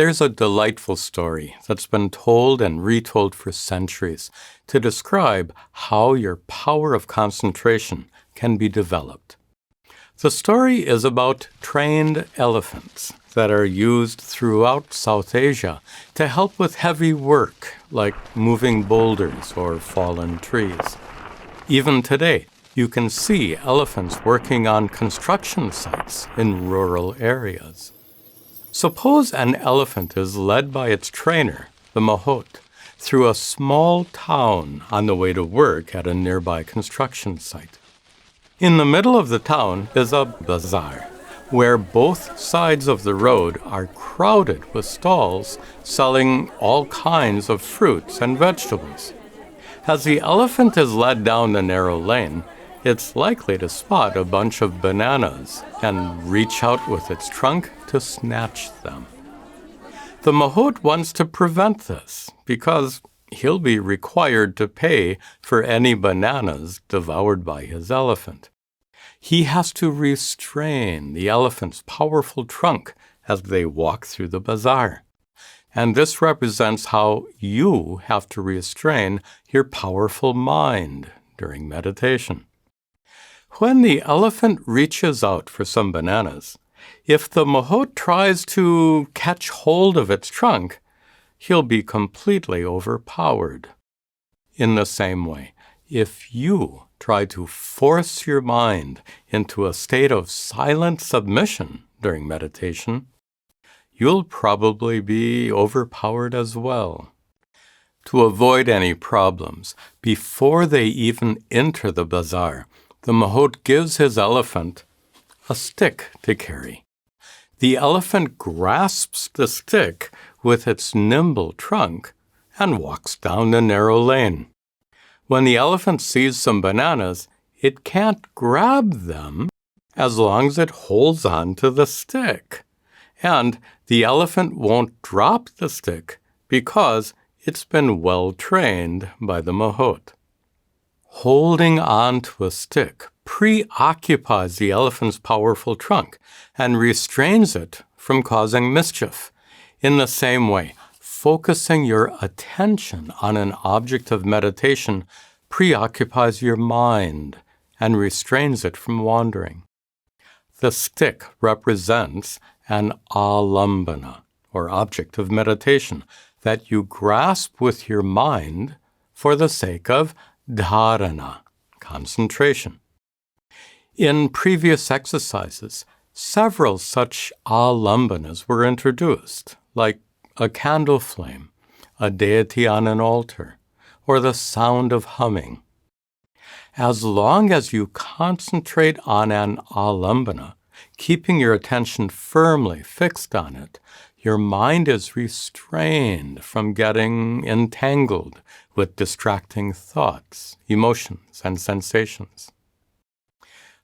There's a delightful story that's been told and retold for centuries to describe how your power of concentration can be developed. The story is about trained elephants that are used throughout South Asia to help with heavy work like moving boulders or fallen trees. Even today, you can see elephants working on construction sites in rural areas. Suppose an elephant is led by its trainer, the mahout, through a small town on the way to work at a nearby construction site. In the middle of the town is a bazaar, where both sides of the road are crowded with stalls selling all kinds of fruits and vegetables. As the elephant is led down the narrow lane, it's likely to spot a bunch of bananas and reach out with its trunk to snatch them. The mahout wants to prevent this because he'll be required to pay for any bananas devoured by his elephant. He has to restrain the elephant's powerful trunk as they walk through the bazaar. And this represents how you have to restrain your powerful mind during meditation. When the elephant reaches out for some bananas, if the mahout tries to catch hold of its trunk, he'll be completely overpowered. In the same way, if you try to force your mind into a state of silent submission during meditation, you'll probably be overpowered as well. To avoid any problems, before they even enter the bazaar, the mahout gives his elephant a stick to carry. The elephant grasps the stick with its nimble trunk and walks down the narrow lane. When the elephant sees some bananas, it can't grab them as long as it holds on to the stick. And the elephant won't drop the stick because it's been well trained by the mahout. Holding on to a stick preoccupies the elephant's powerful trunk and restrains it from causing mischief. In the same way, focusing your attention on an object of meditation preoccupies your mind and restrains it from wandering. The stick represents an alambana, or object of meditation, that you grasp with your mind for the sake of dharana, concentration. In previous exercises, several such alambanas were introduced, like a candle flame, a deity on an altar, or the sound of humming. As long as you concentrate on an alambana, keeping your attention firmly fixed on it, your mind is restrained from getting entangled with distracting thoughts, emotions, and sensations.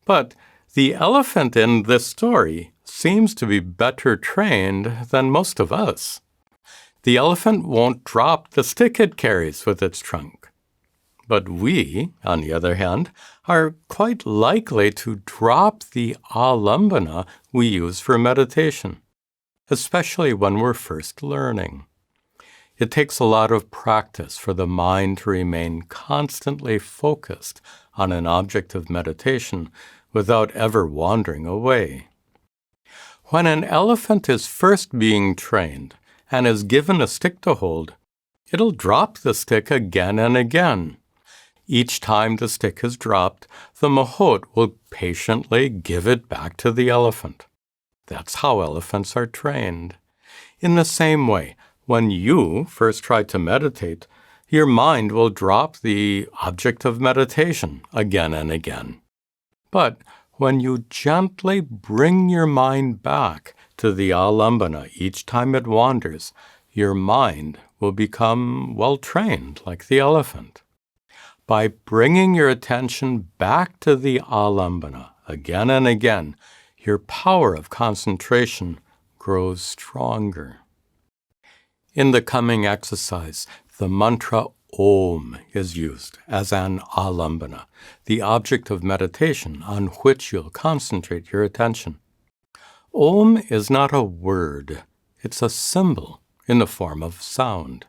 But the elephant in this story seems to be better trained than most of us. The elephant won't drop the stick it carries with its trunk. But we, on the other hand, are quite likely to drop the alambana we use for meditation, especially when we're first learning. It takes a lot of practice for the mind to remain constantly focused on an object of meditation without ever wandering away. When an elephant is first being trained and is given a stick to hold, it'll drop the stick again and again. Each time the stick is dropped, the mahout will patiently give it back to the elephant. That's how elephants are trained. In the same way, when you first try to meditate, your mind will drop the object of meditation again and again. But when you gently bring your mind back to the alambana each time it wanders, your mind will become well trained like the elephant. By bringing your attention back to the alambana again and again, your power of concentration grows stronger. In the coming exercise, the mantra Om is used as an alambana, the object of meditation on which you'll concentrate your attention. Om is not a word. It's a symbol in the form of sound.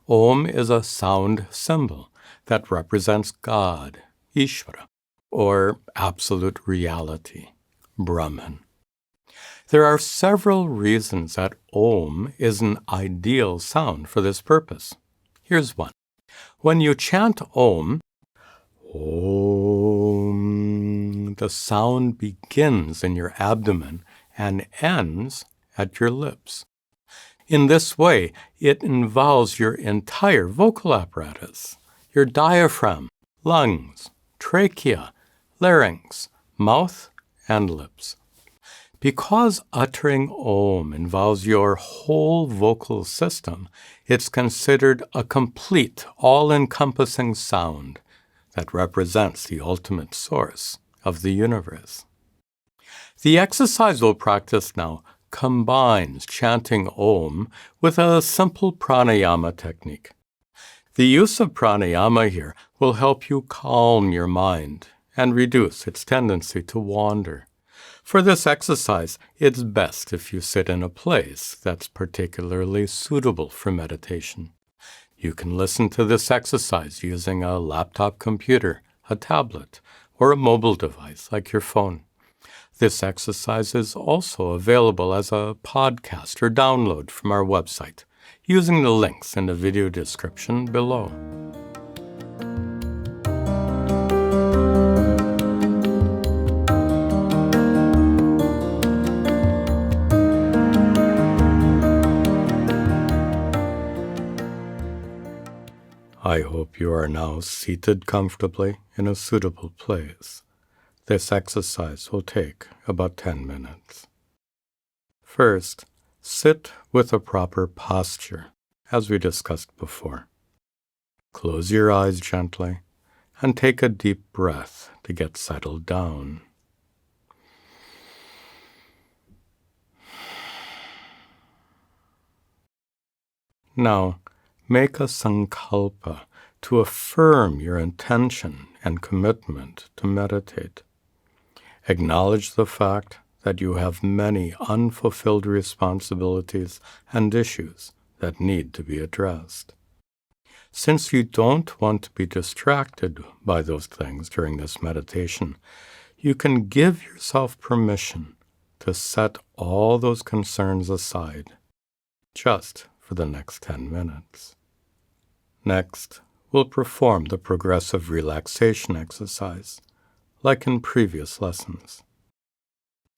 Om is a sound symbol that represents God, Ishvara, or absolute reality, Brahman. There are several reasons that Om is an ideal sound for this purpose. Here's one. When you chant Om, Om, the sound begins in your abdomen and ends at your lips. In this way, it involves your entire vocal apparatus, your diaphragm, lungs, trachea, larynx, mouth, and lips. Because uttering Om involves your whole vocal system, it's considered a complete, all-encompassing sound that represents the ultimate source of the universe. The exercise we'll practice now combines chanting Om with a simple pranayama technique. The use of pranayama here will help you calm your mind and reduce its tendency to wander. For this exercise, it's best if you sit in a place that's particularly suitable for meditation. You can listen to this exercise using a laptop computer, a tablet, or a mobile device like your phone. This exercise is also available as a podcast or download from our website, using the links in the video description below. I hope you are now seated comfortably in a suitable place. This exercise will take about 10 minutes. First, sit with a proper posture, as we discussed before. Close your eyes gently and take a deep breath to get settled down. Now, make a sankalpa to affirm your intention and commitment to meditate. Acknowledge the fact that you have many unfulfilled responsibilities and issues that need to be addressed. Since you don't want to be distracted by those things during this meditation, you can give yourself permission to set all those concerns aside, just for the next 10 minutes. Next, we'll perform the progressive relaxation exercise, like in previous lessons.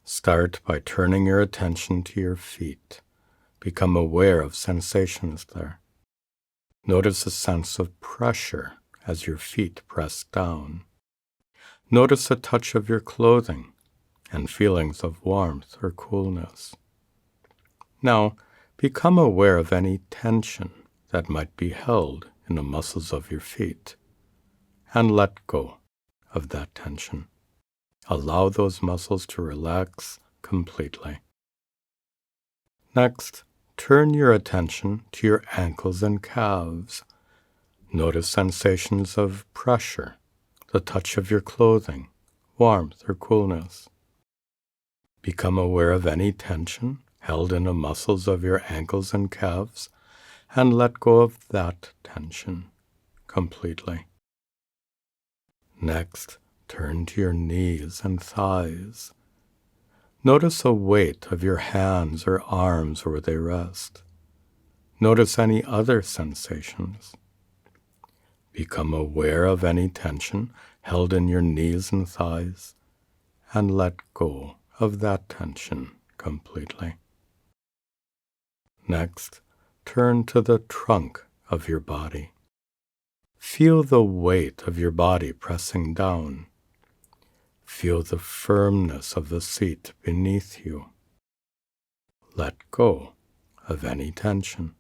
Start by turning your attention to your feet. Become aware of sensations there. Notice a sense of pressure as your feet press down. Notice a touch of your clothing and feelings of warmth or coolness. Now, become aware of any tension that might be held in the muscles of your feet, and let go of that tension. Allow those muscles to relax completely. Next, turn your attention to your ankles and calves. Notice sensations of pressure, the touch of your clothing, warmth or coolness. Become aware of any tension held in the muscles of your ankles and calves, and let go of that tension completely. Next, turn to your knees and thighs. Notice a weight of your hands or arms where they rest. Notice any other sensations. Become aware of any tension held in your knees and thighs, and let go of that tension completely. Next, turn to the trunk of your body. Feel the weight of your body pressing down. Feel the firmness of the seat beneath you. Let go of any tension.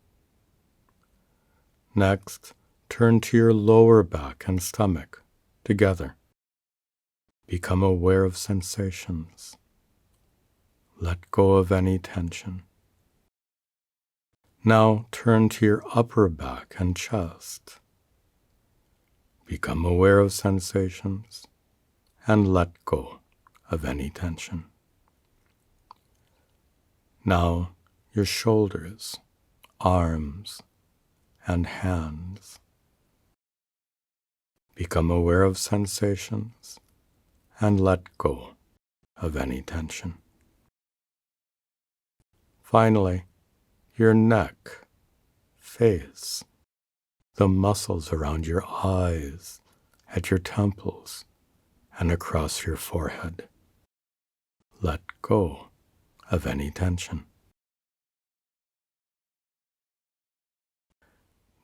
Next, turn to your lower back and stomach together. Become aware of sensations. Let go of any tension. Now turn to your upper back and chest. Become aware of sensations and let go of any tension. Now your shoulders, arms, and hands. Become aware of sensations and let go of any tension. Finally, your neck, face, the muscles around your eyes, at your temples, and across your forehead. Let go of any tension.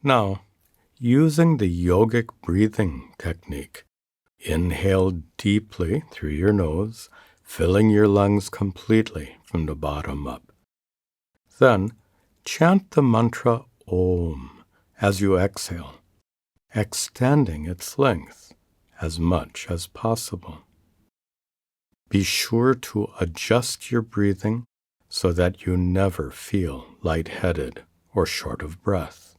Now, using the yogic breathing technique, inhale deeply through your nose, filling your lungs completely from the bottom up. Then, chant the mantra Om as you exhale, extending its length as much as possible. Be sure to adjust your breathing so that you never feel lightheaded or short of breath.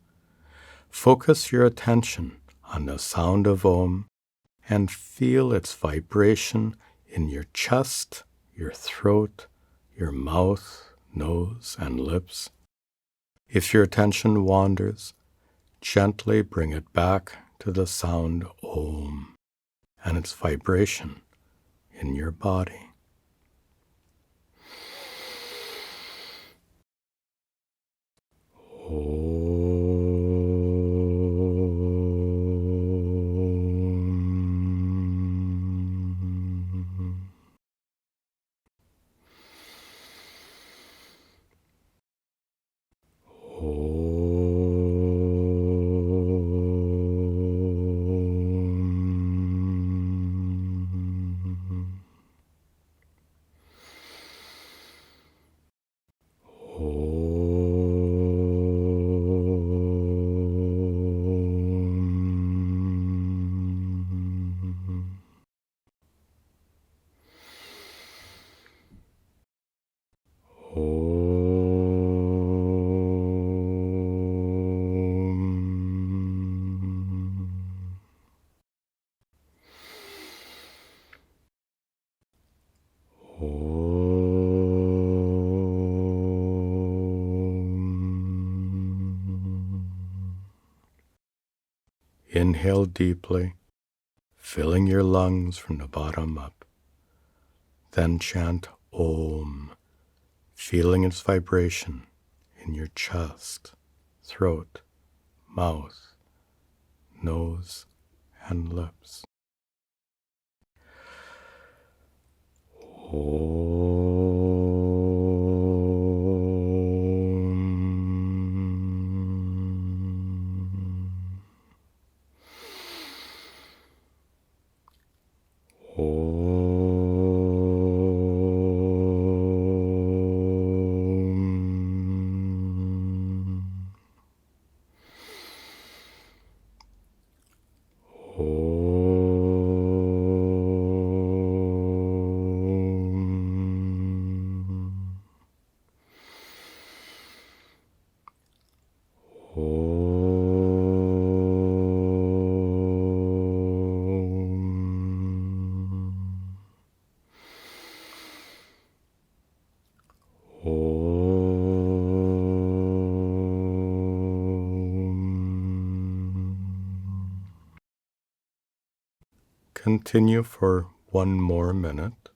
Focus your attention on the sound of Om and feel its vibration in your chest, your throat, your mouth, nose, and lips. If your attention wanders, gently bring it back to the sound Om and its vibration in your body. Inhale deeply, filling your lungs from the bottom up. Then chant Om, feeling its vibration in your chest, throat, mouth, nose, and lips. Continue for 1 more minute,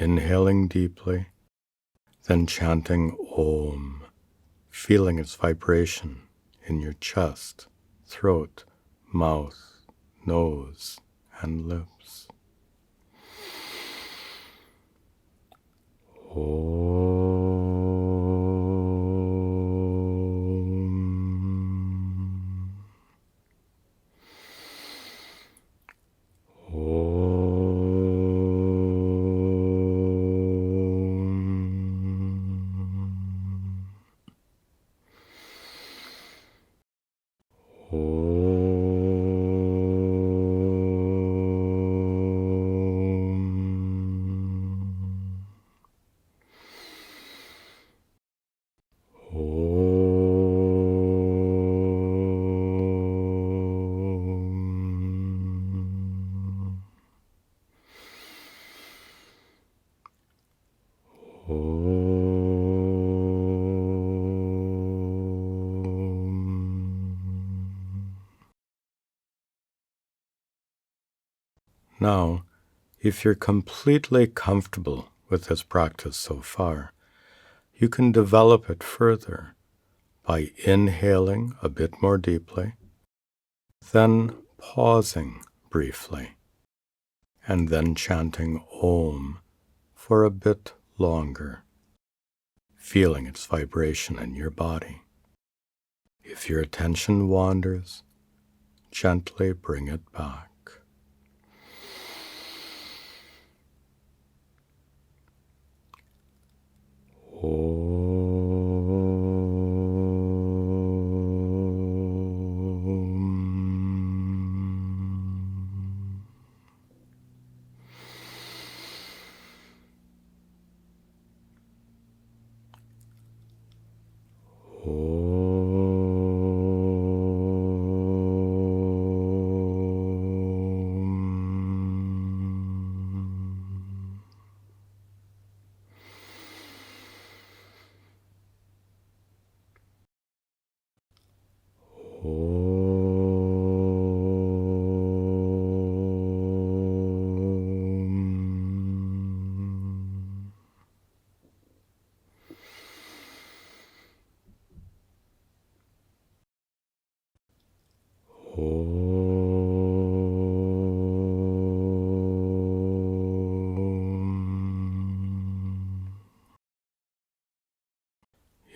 inhaling deeply, then chanting Om, feeling its vibration in your chest, throat, mouth, nose, and lips. Now, if you're completely comfortable with this practice so far, you can develop it further by inhaling a bit more deeply, then pausing briefly, and then chanting Om for a bit longer, feeling its vibration in your body. If your attention wanders, gently bring it back.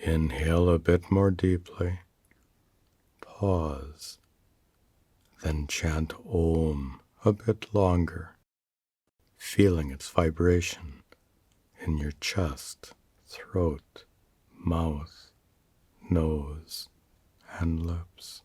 Inhale a bit more deeply, pause, then chant Om a bit longer, feeling its vibration in your chest, throat, mouth, nose, and lips.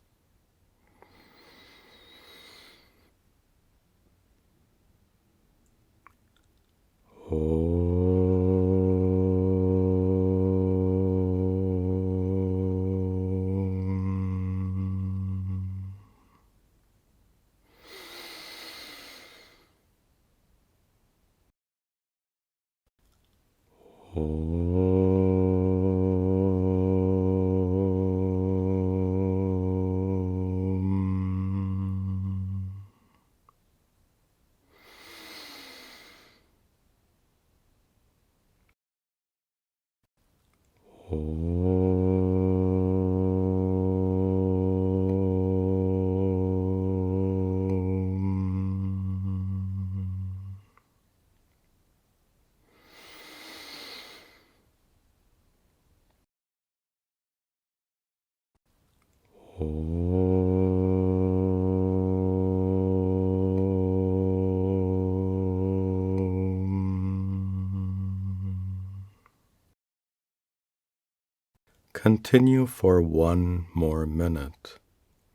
Continue for 1 more minute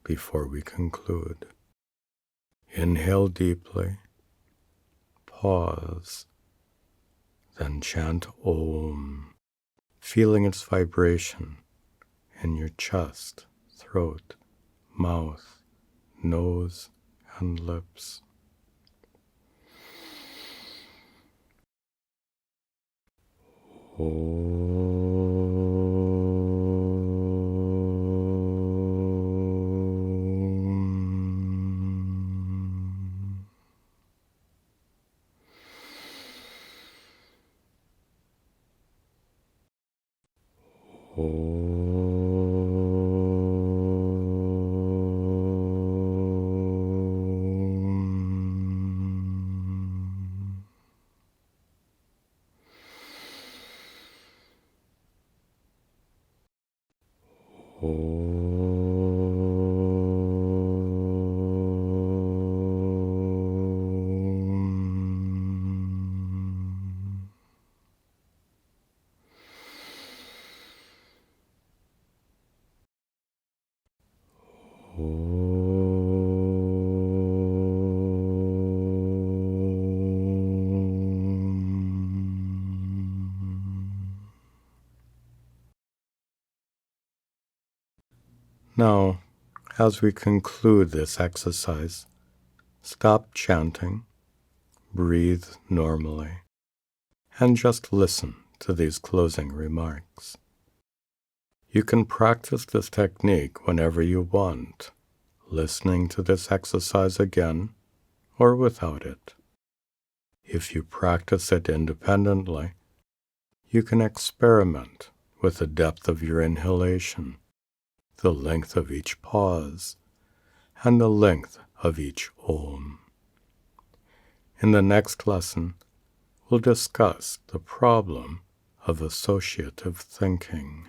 before we conclude. Inhale deeply, pause, then chant Om, feeling its vibration in your chest, throat, mouth, nose, and lips. Now, as we conclude this exercise, stop chanting, breathe normally, and just listen to these closing remarks. You can practice this technique whenever you want, listening to this exercise again or without it. If you practice it independently, you can experiment with the depth of your inhalation, the length of each pause, and the length of each Om. In the next lesson, we'll discuss the problem of associative thinking.